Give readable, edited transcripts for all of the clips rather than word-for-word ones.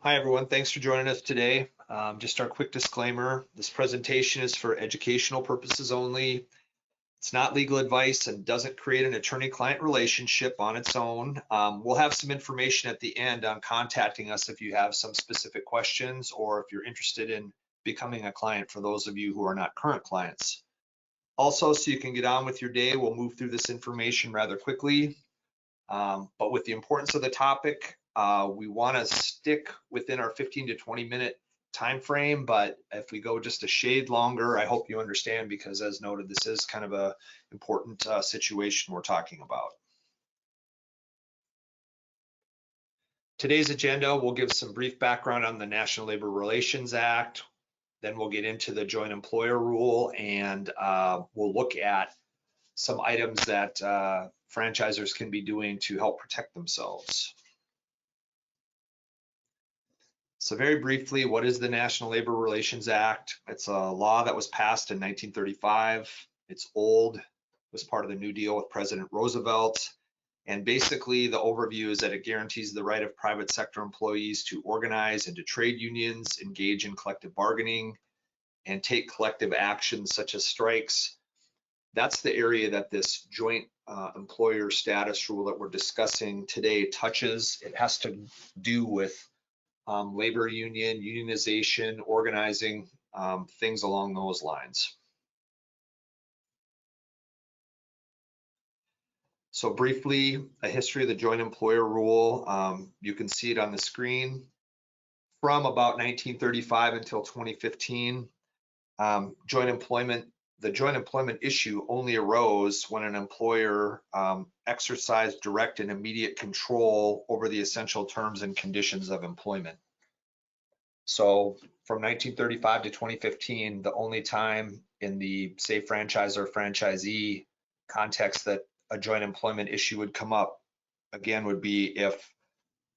Hi, everyone. Thanks for joining us today. Just our quick disclaimer. This presentation is for educational purposes only. It's not legal advice and doesn't create an attorney-client relationship on its own. We'll have some information at the end on contacting us if you have some specific questions or if you're interested in becoming a client for those of you who are not current clients. Also, so you can get on with your day, we'll move through this information rather quickly. But with the importance of the topic, we want to stick within our 15 to 20 minute time frame, but if we go just a shade longer, I hope you understand, because as noted, this is kind of a important situation we're talking about. Today's agenda, we'll give some brief background on the National Labor Relations Act, then we'll get into the joint employer rule, and we'll look at some items that franchisors can be doing to help protect themselves. So very briefly, what is the National Labor Relations Act? It's a law that was passed in 1935. It's old. It was part of the New Deal with President Roosevelt. And basically, the overview is that it guarantees the right of private sector employees to organize into trade unions, engage in collective bargaining, and take collective actions such as strikes. That's the area that this joint employer status rule that we're discussing today touches. It has to do with labor union, unionization, organizing, things along those lines. So briefly, a history of the joint employer rule. You can see it on the screen. From about 1935 until 2015, the joint employment issue only arose when an employer exercised direct and immediate control over the essential terms and conditions of employment. So from 1935 to 2015, the only time in the, say, franchisor franchisee context that a joint employment issue would come up, again, would be if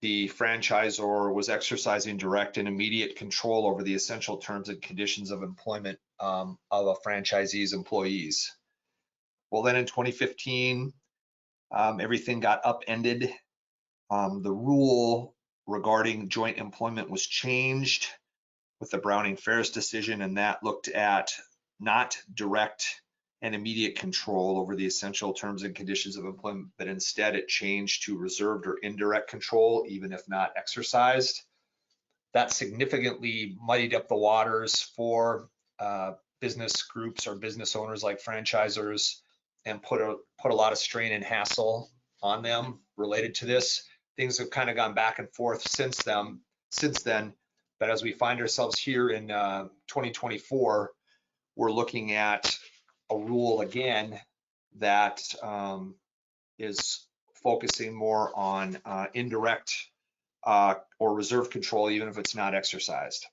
the franchisor was exercising direct and immediate control over the essential terms and conditions of employment of a franchisee's employees. Well, then in 2015, everything got upended. The rule regarding joint employment was changed with the Browning-Ferris decision, and that looked at not direct and immediate control over the essential terms and conditions of employment, but instead it changed to reserved or indirect control, even if not exercised. That significantly muddied up the waters for business groups or business owners like franchisors, and put a lot of strain and hassle on them related to this. Things have kind of gone back and forth since then, but as we find ourselves here in 2024, we're looking at a rule again that is focusing more on indirect or reserve control, even if it's not exercised.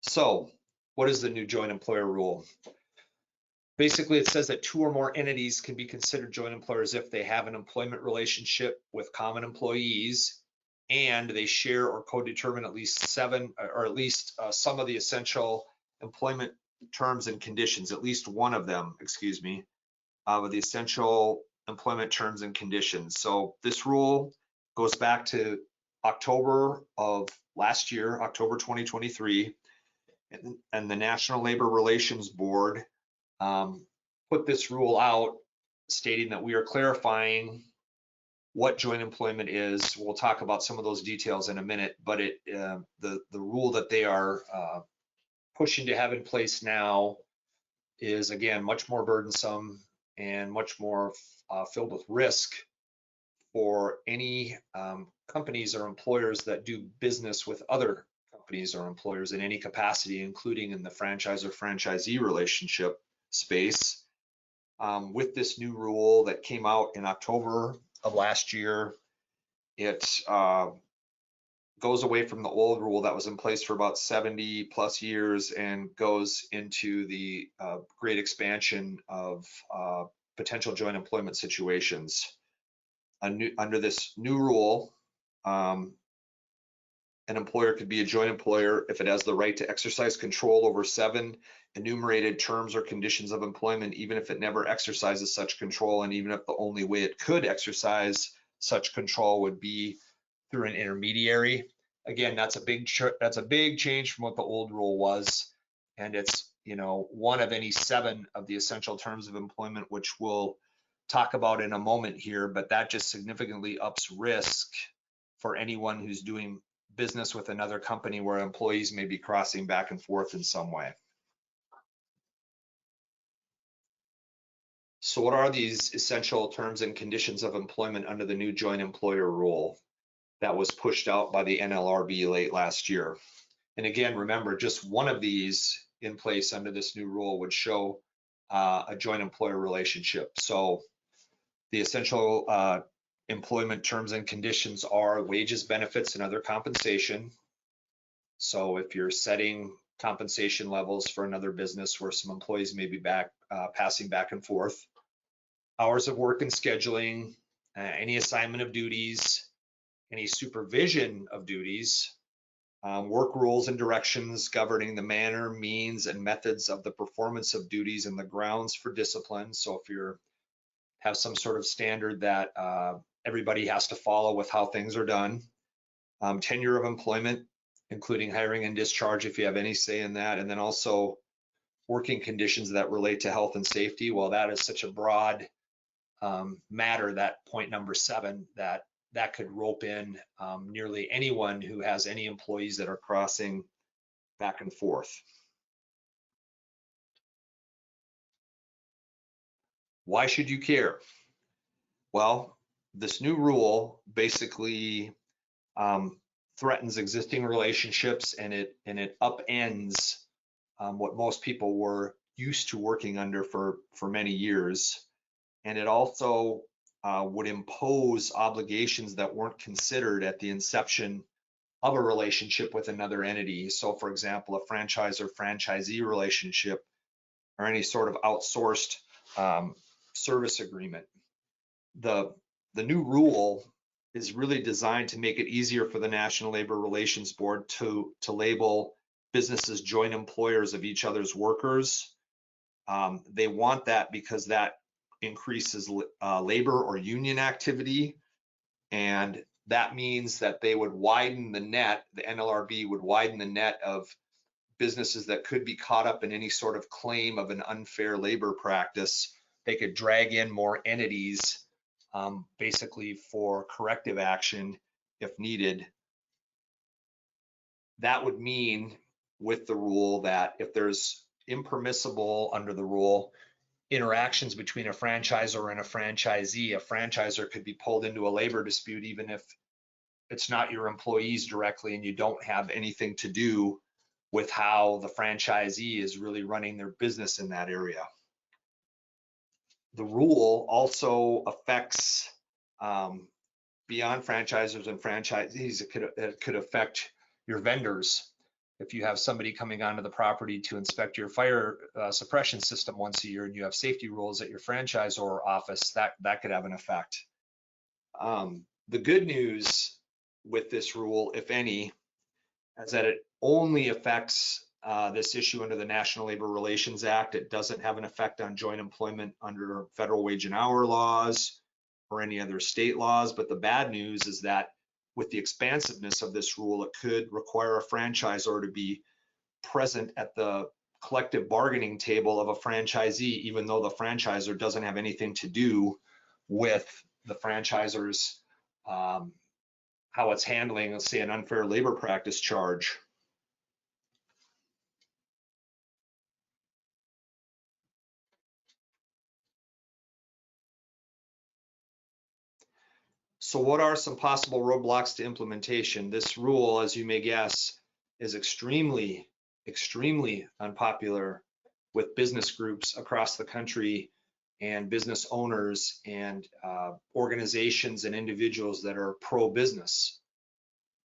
So what is the new joint employer rule? Basically, it says that two or more entities can be considered joint employers if they have an employment relationship with common employees and they share or co-determine at least some of the essential employment terms and conditions, at least one of them, of the essential employment terms and conditions. So this rule goes back to October of last year, October 2023, and the National Labor Relations Board put this rule out, stating that we are clarifying what joint employment is. We'll talk about some of those details in a minute, but the rule that they are pushing to have in place now is, again, much more burdensome and much more filled with risk for any companies or employers that do business with other companies or employers in any capacity, including in the franchisor-franchisee relationship space. With this new rule that came out in October of last year, it goes away from the old rule that was in place for about 70 plus years and goes into the great expansion of potential joint employment situations. Under this new rule, an employer could be a joint employer if it has the right to exercise control over 7 enumerated terms or conditions of employment, even if it never exercises such control, and even if the only way it could exercise such control would be through an intermediary. Again, that's a big change from what the old rule was, and it's, you know, one of any 7 of the essential terms of employment, which we'll talk about in a moment here, but that just significantly ups risk for anyone who's doing business with another company where employees may be crossing back and forth in some way. So what are these essential terms and conditions of employment under the new joint employer rule that was pushed out by the NLRB late last year? And again, remember, just one of these in place under this new rule would show a joint employer relationship. So the essential employment terms and conditions are wages, benefits, and other compensation. So if you're setting compensation levels for another business where some employees may be passing back and forth, hours of work and scheduling, any assignment of duties, any supervision of duties, work rules and directions governing the manner, means, and methods of the performance of duties and the grounds for discipline. So if you have some sort of standard that everybody has to follow with how things are done, tenure of employment, including hiring and discharge if you have any say in that, and then also working conditions that relate to health and safety. Well, that is such a broad matter, that point number 7, that could rope in nearly anyone who has any employees that are crossing back and forth. Why should you care? Well, this new rule basically threatens existing relationships, and it upends what most people were used to working under for many years. And it also would impose obligations that weren't considered at the inception of a relationship with another entity. So for example, a franchise or franchisee relationship, or any sort of outsourced service agreement. The new rule is really designed to make it easier for the National Labor Relations Board to label businesses joint employers of each other's workers. They want that because that increases labor or union activity, and that means that they would widen the net, the NLRB would widen the net of businesses that could be caught up in any sort of claim of an unfair labor practice. They could drag in more entities basically for corrective action if needed. That would mean with the rule that if there's impermissible under the rule interactions between a franchisor and a franchisee, a franchisor could be pulled into a labor dispute even if it's not your employees directly and you don't have anything to do with how the franchisee is really running their business in that area. The rule also affects beyond franchisors and franchisees. It could affect your vendors. If you have somebody coming onto the property to inspect your fire suppression system once a year and you have safety rules at your franchisor office, that could have an effect. The good news with this rule, if any, is that it only affects this issue under the National Labor Relations Act. It doesn't have an effect on joint employment under federal wage and hour laws or any other state laws. But the bad news is that with the expansiveness of this rule, it could require a franchisor to be present at the collective bargaining table of a franchisee, even though the franchisor doesn't have anything to do with the franchisor's how it's handling, let's say, an unfair labor practice charge. So what are some possible roadblocks to implementation? This rule, as you may guess, is extremely unpopular with business groups across the country and business owners and organizations and individuals that are pro-business.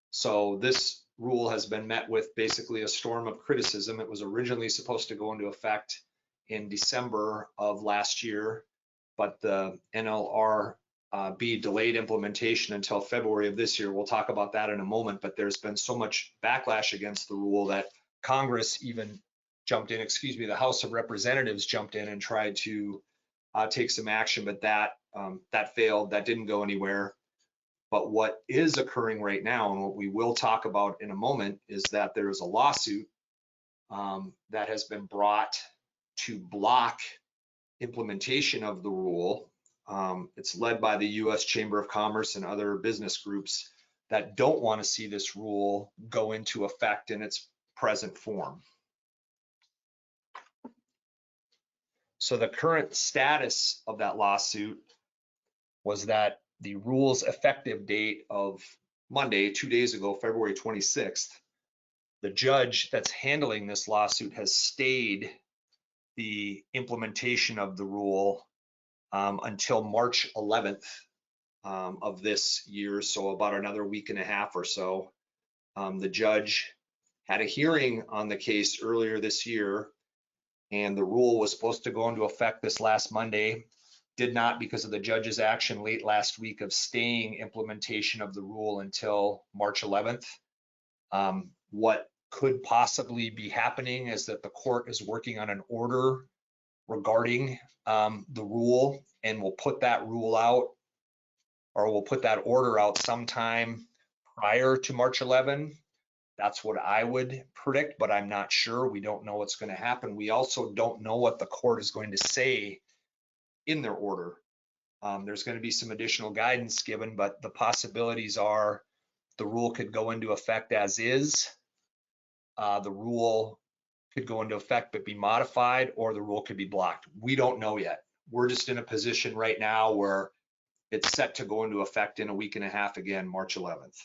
So this rule has been met with basically a storm of criticism. It was originally supposed to go into effect in December of last year, but the NLRB delayed implementation until February of this year. We'll talk about that in a moment, but there's been so much backlash against the rule that Congress even jumped in, the House of Representatives jumped in and tried to take some action, but that failed. That didn't go anywhere. But what is occurring right now, and what we will talk about in a moment, is that there is a lawsuit that has been brought to block implementation of the rule. It's led by the U.S. Chamber of Commerce and other business groups that don't want to see this rule go into effect in its present form. So the current status of that lawsuit was that the rule's effective date of Monday, 2 days ago, February 26th, the judge that's handling this lawsuit has stayed the implementation of the rule until March 11th of this year, so about another week and a half or so. The judge had a hearing on the case earlier this year, and the rule was supposed to go into effect this last Monday. Did not, because of the judge's action late last week of staying implementation of the rule until March 11th. What could possibly be happening is that the court is working on an order regarding the rule, and we'll put that rule out, or we'll put that order out sometime prior to March 11. That's what I would predict, but I'm not sure. We don't know what's going to happen. We also don't know what the court is going to say in their order. There's going to be some additional guidance given, but the possibilities are the rule could go into effect as is. The rule could go into effect but be modified, or the rule could be blocked. We don't know yet. We're just in a position right now where it's set to go into effect in a week and a half again, March 11th.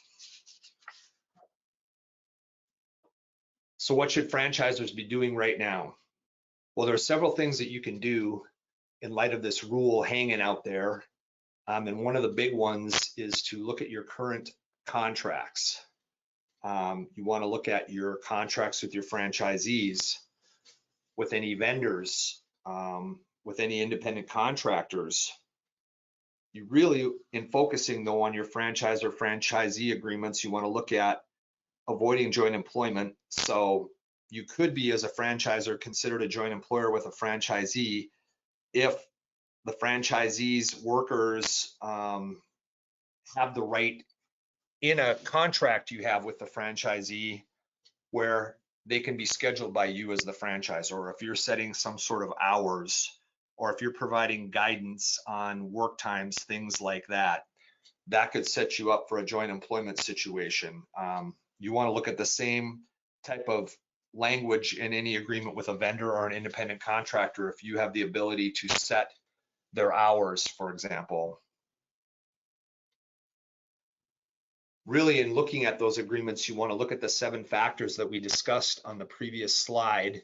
So what should franchisors be doing right now? Well, there are several things that you can do in light of this rule hanging out there. And one of the big ones is to look at your current contracts. You want to look at your contracts with your franchisees, with any vendors, with any independent contractors. You really, in focusing though on your franchise or franchisee agreements, you want to look at avoiding joint employment. So you could be, as a franchisor, considered a joint employer with a franchisee if the franchisee's workers have the right in a contract you have with the franchisee where they can be scheduled by you as the franchisor, or if you're setting some sort of hours, or if you're providing guidance on work times, things like that. That could set you up for a joint employment situation. You want to look at the same type of language in any agreement with a vendor or an independent contractor if you have the ability to set their hours, for example. Really, in looking at those agreements, you want to look at the 7 factors that we discussed on the previous slide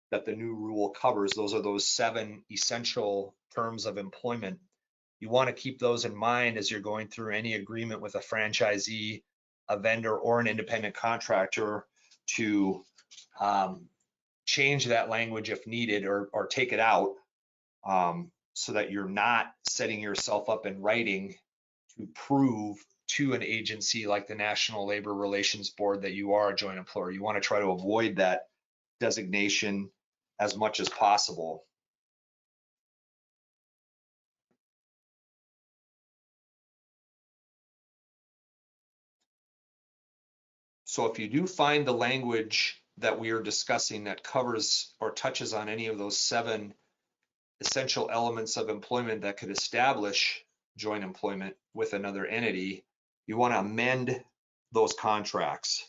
that the new rule covers. Those are those 7 essential terms of employment. You want to keep those in mind as you're going through any agreement with a franchisee, a vendor, or an independent contractor to change that language if needed, or take it out, so that you're not setting yourself up in writing to prove to an agency like the National Labor Relations Board that you are a joint employer. You want to try to avoid that designation as much as possible. So if you do find the language that we are discussing that covers or touches on any of those 7 essential elements of employment that could establish joint employment with another entity, you want to amend those contracts.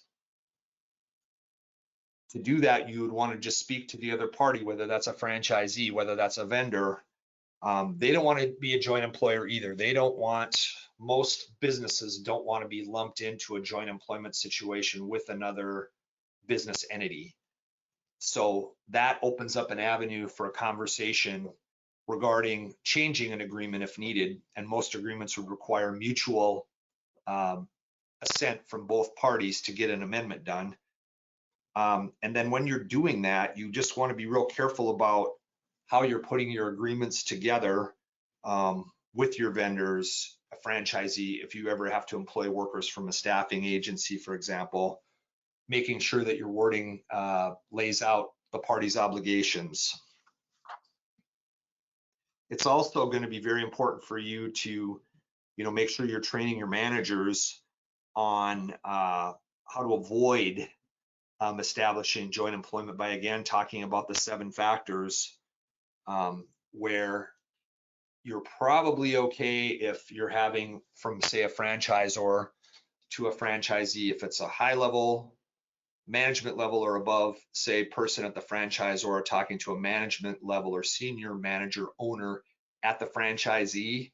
To do that, you would want to just speak to the other party, whether that's a franchisee, whether that's a vendor. They don't want to be a joint employer either. They don't want, most businesses don't want to be lumped into a joint employment situation with another business entity. So that opens up an avenue for a conversation regarding changing an agreement if needed, and most agreements would require mutual assent from both parties to get an amendment done. And then when you're doing that, you just want to be real careful about how you're putting your agreements together with your vendors, a franchisee, if you ever have to employ workers from a staffing agency, for example, making sure that your wording lays out the parties' obligations. It's also going to be very important for you to make sure you're training your managers on how to avoid establishing joint employment by, again, talking about the 7 factors where you're probably okay if you're having from, say, a franchisor to a franchisee, if it's a high level, management level or above, say, person at the franchisor talking to a management level or senior manager owner at the franchisee,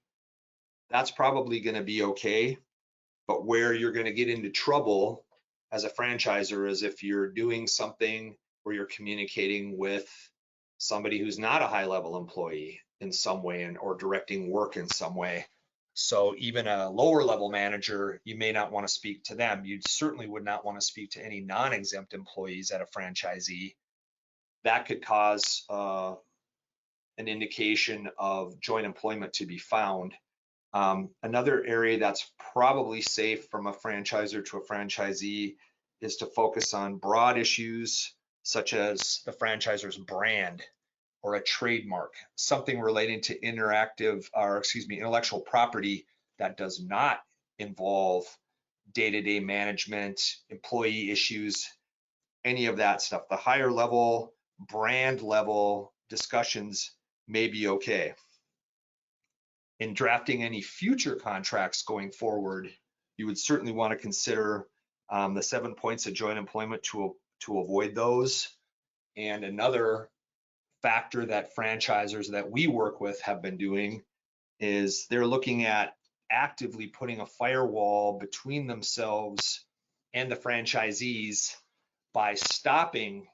that's probably going to be okay. But where you're going to get into trouble as a franchisor is if you're doing something where you're communicating with somebody who's not a high level employee in some way or directing work in some way. So even a lower level manager, you may not want to speak to them. You certainly would not want to speak to any non-exempt employees at a franchisee. That could cause an indication of joint employment to be found. Another area that's probably safe from a franchisor to a franchisee is to focus on broad issues such as the franchisor's brand or a trademark, something relating to intellectual property that does not involve day-to-day management, employee issues, any of that stuff. The higher level, brand level discussions may be okay. In drafting any future contracts going forward, you would certainly want to consider the 7 points of joint employment to avoid those. And another factor that franchisors that we work with have been doing is they're looking at actively putting a firewall between themselves and the franchisees by stopping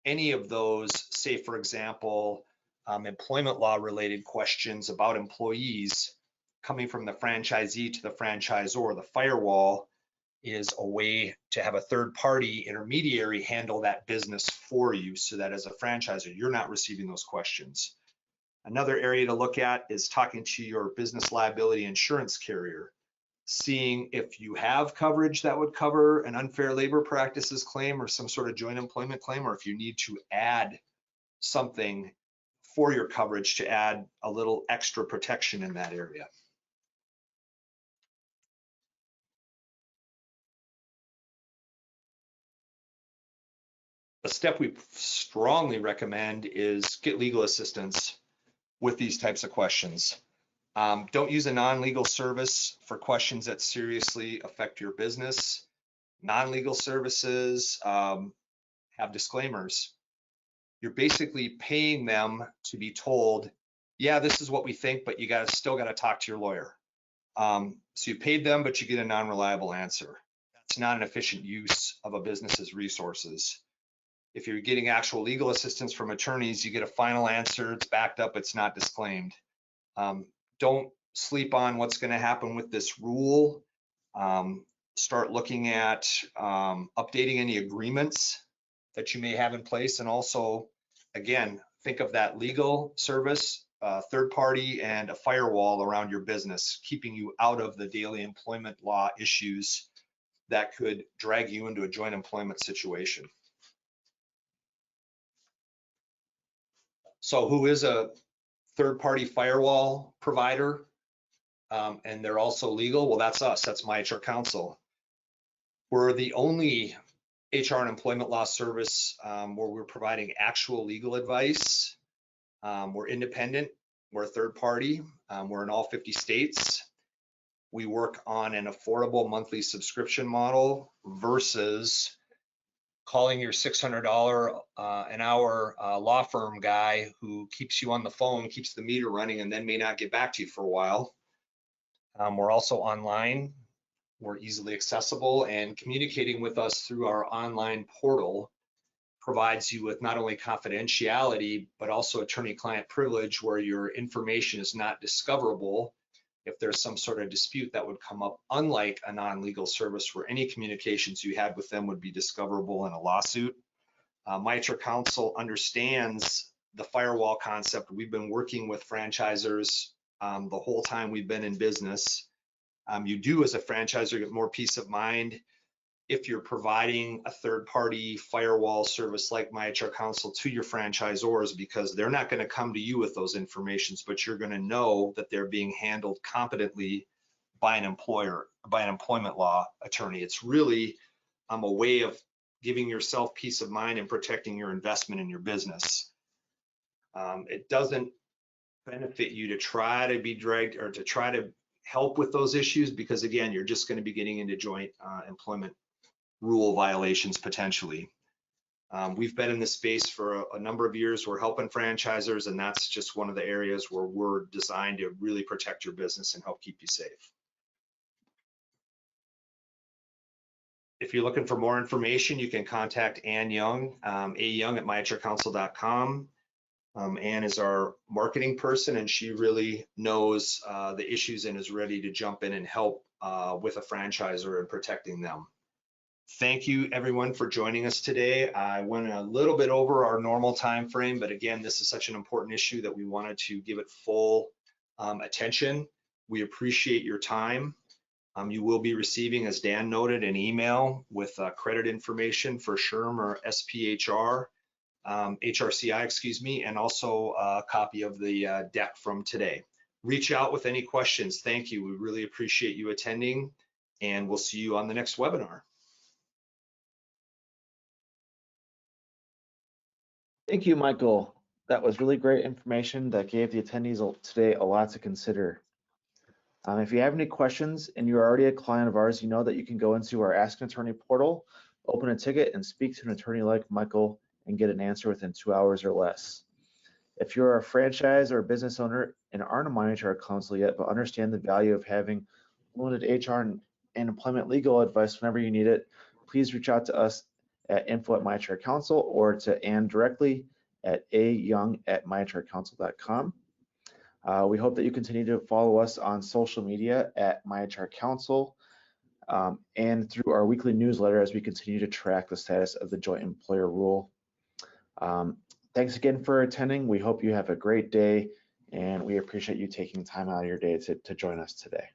any of those, say, for example, employment law related questions about employees coming from the franchisee to the franchisor. The firewall is a way to have a third party intermediary handle that business for you so that as a franchisor, you're not receiving those questions. Another area to look at is talking to your business liability insurance carrier, seeing if you have coverage that would cover an unfair labor practices claim or some sort of joint employment claim, or if you need to add something for your coverage to add a little extra protection in that area. A step we strongly recommend is get legal assistance with these types of questions. Don't use a non-legal service for questions that seriously affect your business. Non-legal services have disclaimers. You're basically paying them to be told, yeah, this is what we think, but you still got to talk to your lawyer. So you paid them, but you get a non-reliable answer. That's not an efficient use of a business's resources. If you're getting actual legal assistance from attorneys, you get a final answer, it's backed up, it's not disclaimed. Don't sleep on what's going to happen with this rule. Start looking at updating any agreements that you may have in place. And also, again, think of that legal service, third party, and a firewall around your business, keeping you out of the daily employment law issues that could drag you into a joint employment situation. So who is a third-party firewall provider? And they're also legal? Well, that's us. That's myHRcounsel. We're the only HR and employment law service where we're providing actual legal advice. We're independent. We're a third party. We're in all 50 states. We work on an affordable monthly subscription model versus calling your $600 an hour law firm guy who keeps you on the phone, keeps the meter running, and then may not get back to you for a while. We're also online. We're easily accessible, and communicating with us through our online portal provides you with not only confidentiality, but also attorney-client privilege where your information is not discoverable if there's some sort of dispute that would come up, unlike a non-legal service where any communications you had with them would be discoverable in a lawsuit. myHRcounsel understands the firewall concept. We've been working with franchisors the whole time we've been in business. You do, as a franchisor, get more peace of mind if you're providing a third-party firewall service like myHRcounsel to your franchisors, because they're not going to come to you with those informations, but you're going to know that they're being handled competently by an employment law attorney. It's really a way of giving yourself peace of mind and protecting your investment in your business. It doesn't benefit you to try to be dragged or to try to help with those issues, because again, you're just going to be getting into joint employment rule violations potentially. We've been in this space for a number of years. We're helping franchisors, and that's just one of the areas where we're designed to really protect your business and help keep you safe. If you're looking for more information, you can contact Ann Young, ayoung at myHRcounsel.com. Ann is our marketing person, and she really knows the issues and is ready to jump in and help with a franchisor and protecting them. Thank you everyone for joining us today. I went a little bit over our normal time frame, but again, this is such an important issue that we wanted to give it full attention. We appreciate your time. You will be receiving, as Dan noted, an email with credit information for SHRM or SPHR, HRCI, excuse me, and also a copy of the deck from today. Reach out with any questions. Thank you. We really appreciate you attending, and we'll see you on the next webinar. Thank you, Michael. That was really great information that gave the attendees today a lot to consider. If you have any questions and you're already a client of ours, you know that you can go into our Ask an Attorney portal, open a ticket, and speak to an attorney like Michael and get an answer within 2 hours or less. If you're a franchise or a business owner and aren't a myHRcounsel yet, but understand the value of having limited HR and employment legal advice whenever you need it, please reach out to us at info@myHRcounsel or to Ann directly at ayoung@myHRcounsel.com. We hope that you continue to follow us on social media at myHRcounsel and through our weekly newsletter as we continue to track the status of the joint employer rule. Thanks again for attending. We hope you have a great day, and we appreciate you taking time out of your day to join us today.